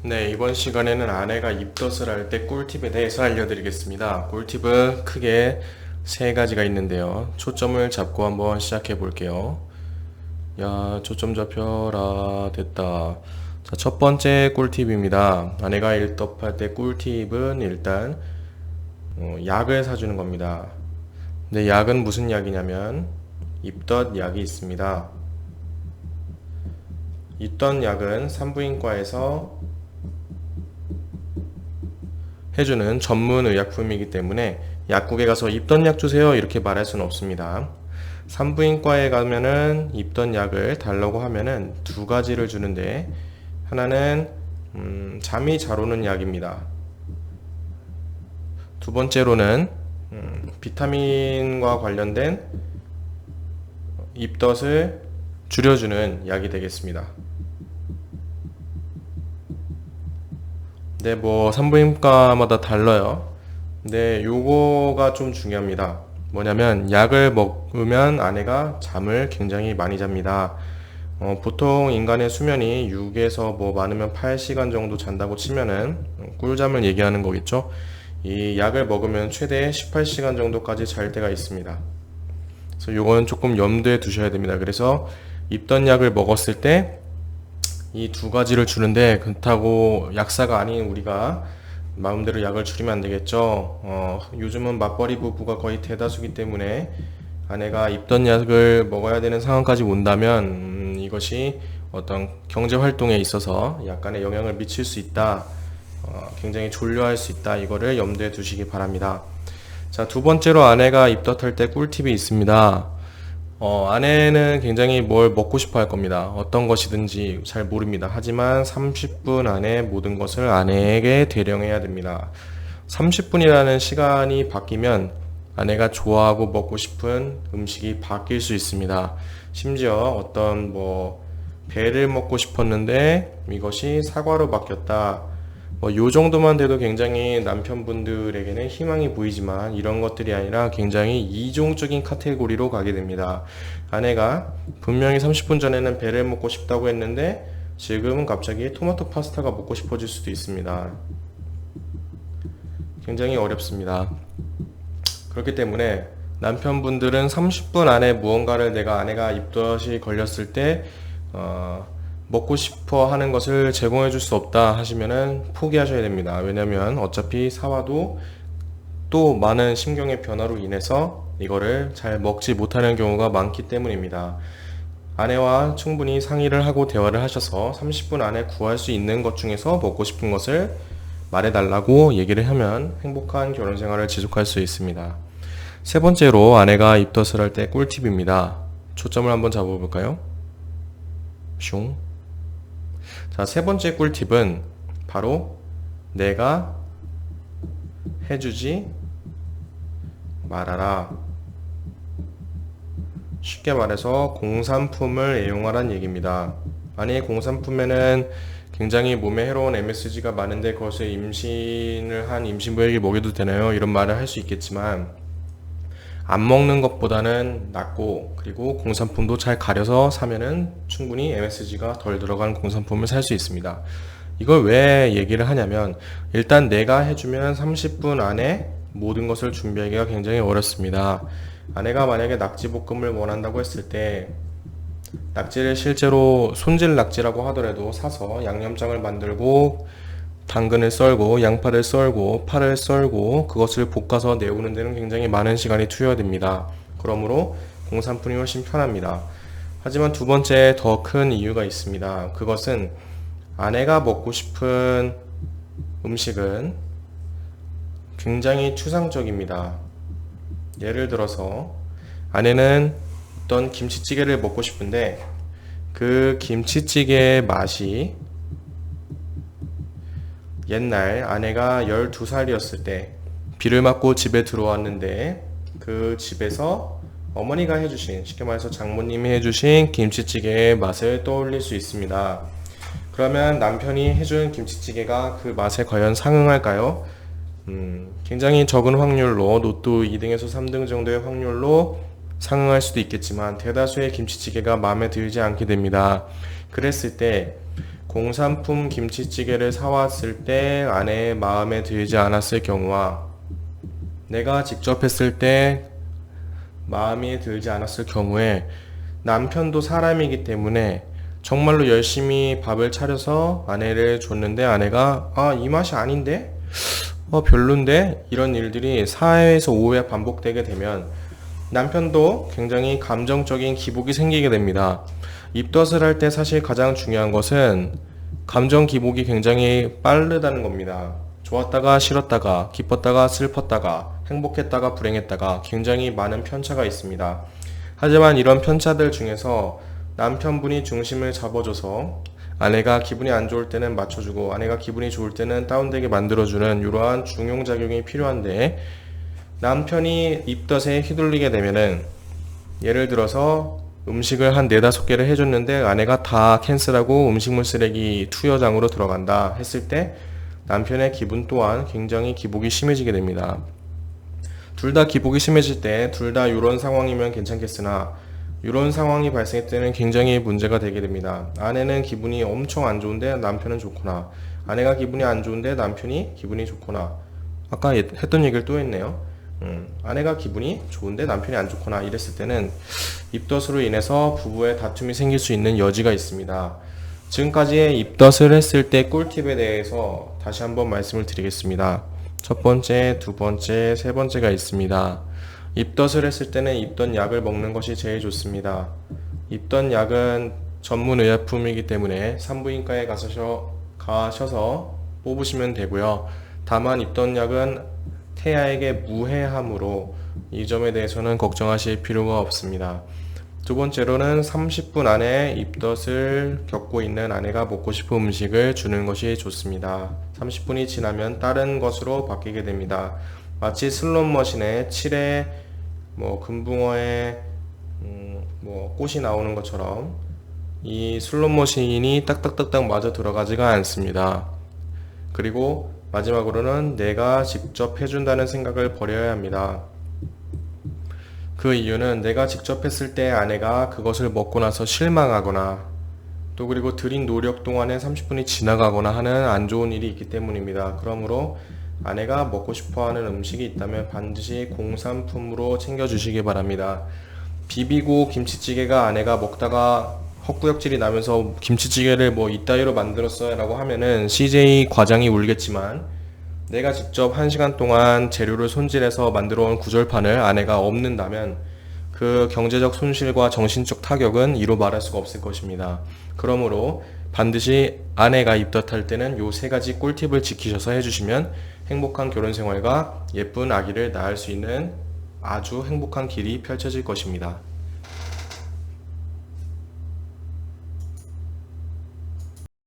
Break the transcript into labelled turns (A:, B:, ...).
A: 네, 이번 시간에는 아내가 입덧을 할 때 꿀팁에 대해서 알려드리겠습니다. 꿀팁은 크게 세 가지가 있는데요. 초점을 잡고 한번 시작해 볼게요. 야, 초점 잡혀라. 됐다. 자, 첫 번째 꿀팁입니다. 아내가 입덧할 때 꿀팁은 일단 약을 사주는 겁니다. 근데 약은 무슨 약이냐면 입덧 약이 있습니다. 입덧 약은 산부인과에서 해주는 전문 의약품이기 때문에 약국에 가서 입던 약 주세요 이렇게 말할 수는 없습니다. 산부인과에 가면은 입던 약을 달라고 하면은 두 가지를 주는데 하나는 잠이 잘 오는 약입니다. 두 번째로는 비타민과 관련된 입덧을 줄여주는 약이 되겠습니다. 네, 뭐 산부인과마다 달라요. 근데 요거가 좀 중요합니다. 뭐냐면 약을 먹으면 아내가 잠을 굉장히 많이 잡니다. 보통 인간의 수면이 6에서 뭐 많으면 8시간 정도 잔다고 치면은 꿀잠을 얘기하는 거겠죠. 이 약을 먹으면 최대 18시간 정도까지 잘 때가 있습니다. 그래서 요거는 조금 염두에 두셔야 됩니다. 그래서 입던 약을 먹었을 때 이 두 가지를 주는데 그렇다고 약사가 아닌 우리가 마음대로 약을 줄이면 안 되겠죠. 요즘은 맞벌이 부부가 거의 대다수기 때문에 아내가 입던 약을 먹어야 되는 상황까지 온다면 이것이 어떤 경제 활동에 있어서 약간의 영향을 미칠 수 있다. 굉장히 졸려할 수 있다. 이거를 염두에 두시기 바랍니다. 자, 두 번째로 아내가 입덧할 때 꿀팁이 있습니다. 아내는 굉장히 뭘 먹고 싶어 할 겁니다. 어떤 것이든지 잘 모릅니다. 하지만 30분 안에 모든 것을 아내에게 대령해야 됩니다. 30분이라는 시간이 바뀌면 아내가 좋아하고 먹고 싶은 음식이 바뀔 수 있습니다. 심지어 어떤 배를 먹고 싶었는데 이것이 사과로 바뀌었다. 요 정도만 돼도 굉장히 남편분들에게는 희망이 보이지만 이런 것들이 아니라 굉장히 이종적인 카테고리로 가게 됩니다. 아내가 분명히 30분 전에는 배를 먹고 싶다고 했는데 지금은 갑자기 토마토 파스타가 먹고 싶어질 수도 있습니다. 굉장히 어렵습니다. 그렇기 때문에 남편분들은 30분 안에 무언가를 아내가 입덧이 걸렸을 때 먹고 싶어 하는 것을 제공해 줄 수 없다 하시면은 포기하셔야 됩니다. 왜냐면 어차피 사와도 또 많은 심경의 변화로 인해서 이거를 잘 먹지 못하는 경우가 많기 때문입니다. 아내와 충분히 상의를 하고 대화를 하셔서 30분 안에 구할 수 있는 것 중에서 먹고 싶은 것을 말해달라고 얘기를 하면 행복한 결혼 생활을 지속할 수 있습니다. 세 번째로 아내가 입덧을 할 때 꿀팁입니다. 초점을 한번 잡아볼까요? 슝. 자, 세 번째 꿀팁은 바로 내가 해주지 말아라. 쉽게 말해서 공산품을 애용하란 얘기입니다. 만약에 공산품에는 굉장히 몸에 해로운 MSG가 많은데 그것을 임신을 한 임신부에게 먹여도 되나요? 이런 말을 할 수 있겠지만 안 먹는 것보다는 낫고 그리고 공산품도 잘 가려서 사면은 충분히 MSG가 덜 들어간 공산품을 살 수 있습니다. 이걸 왜 얘기를 하냐면 일단 내가 해주면 30분 안에 모든 것을 준비하기가 굉장히 어렵습니다. 아내가 만약에 낙지볶음을 원한다고 했을 때 낙지를 실제로 손질 낙지라고 하더라도 사서 양념장을 만들고 당근을 썰고 양파를 썰고 파를 썰고 그것을 볶아서 내오는 데는 굉장히 많은 시간이 투여됩니다. 그러므로 공산품이 훨씬 편합니다. 하지만 두 번째 더 큰 이유가 있습니다. 그것은 아내가 먹고 싶은 음식은 굉장히 추상적입니다. 예를 들어서 아내는 어떤 김치찌개를 먹고 싶은데 그 김치찌개의 맛이 옛날 아내가 12살이었을 때 비를 맞고 집에 들어왔는데 그 집에서 어머니가 해주신, 쉽게 말해서 장모님이 해주신 김치찌개의 맛을 떠올릴 수 있습니다. 그러면 남편이 해준 김치찌개가 그 맛에 과연 상응할까요? 굉장히 적은 확률로 로또 2등에서 3등 정도의 확률로 상응할 수도 있겠지만 대다수의 김치찌개가 마음에 들지 않게 됩니다. 그랬을 때 공산품 김치찌개를 사왔을 때 아내의 마음에 들지 않았을 경우와 내가 직접 했을 때 마음에 들지 않았을 경우에 남편도 사람이기 때문에 정말로 열심히 밥을 차려서 아내를 줬는데 아내가 이 맛이 아닌데? 별론데? 이런 일들이 사회에서 오해 반복되게 되면 남편도 굉장히 감정적인 기복이 생기게 됩니다. 입덧을 할 때 사실 가장 중요한 것은 감정 기복이 굉장히 빠르다는 겁니다. 좋았다가 싫었다가 기뻤다가 슬펐다가 행복했다가 불행했다가 굉장히 많은 편차가 있습니다. 하지만 이런 편차들 중에서 남편분이 중심을 잡아줘서 아내가 기분이 안 좋을 때는 맞춰주고 아내가 기분이 좋을 때는 다운되게 만들어주는 이러한 중용작용이 필요한데 남편이 입덧에 휘둘리게 되면은 예를 들어서 음식을 한 4-5개를 해줬는데 아내가 다 캔슬하고 음식물 쓰레기 투여장으로 들어간다 했을 때 남편의 기분 또한 굉장히 기복이 심해지게 됩니다. 둘 다 기복이 심해질 때 둘 다 이런 상황이면 괜찮겠으나 이런 상황이 발생할 때는 굉장히 문제가 되게 됩니다. 아내는 기분이 엄청 안 좋은데 남편은 좋거나 아내가 기분이 안 좋은데 남편이 기분이 좋거나 아까 했던 얘기를 또 했네요. 아내가 기분이 좋은데 남편이 안 좋거나 이랬을 때는 입덧으로 인해서 부부의 다툼이 생길 수 있는 여지가 있습니다. 지금까지 입덧을 했을 때 꿀팁에 대해서 다시 한번 말씀을 드리겠습니다. 첫 번째, 두 번째, 세 번째가 있습니다. 입덧을 했을 때는 입덧 약을 먹는 것이 제일 좋습니다. 입덧 약은 전문 의약품이기 때문에 산부인과에 가셔서 뽑으시면 되고요. 다만 입덧 약은 태아에게 무해하므로 이 점에 대해서는 걱정하실 필요가 없습니다. 두 번째로는 30분 안에 입덧을 겪고 있는 아내가 먹고 싶은 음식을 주는 것이 좋습니다. 30분이 지나면 다른 것으로 바뀌게 됩니다. 마치 슬롯머신에 칠에 금붕어에 꽃이 나오는 것처럼 이 슬롯머신이 딱딱딱딱 맞아 들어가지가 않습니다. 그리고 마지막으로는 내가 직접 해준다는 생각을 버려야 합니다. 그 이유는 내가 직접 했을 때 아내가 그것을 먹고 나서 실망하거나 또 그리고 들인 노력 동안에 30분이 지나가거나 하는 안 좋은 일이 있기 때문입니다. 그러므로 아내가 먹고 싶어하는 음식이 있다면 반드시 공산품으로 챙겨주시기 바랍니다. 비비고 김치찌개가 아내가 먹다가 헛구역질이 나면서 김치찌개를 이따위로 만들었어요 라고 하면은 CJ 과장이 울겠지만 내가 직접 1시간 동안 재료를 손질해서 만들어 온 구절판을 아내가 없는다면 그 경제적 손실과 정신적 타격은 이루 말할 수가 없을 것입니다. 그러므로 반드시 아내가 입덧할 때는 요 3가지 꿀팁을 지키셔서 해주시면 행복한 결혼 생활과 예쁜 아기를 낳을 수 있는 아주 행복한 길이 펼쳐질 것입니다.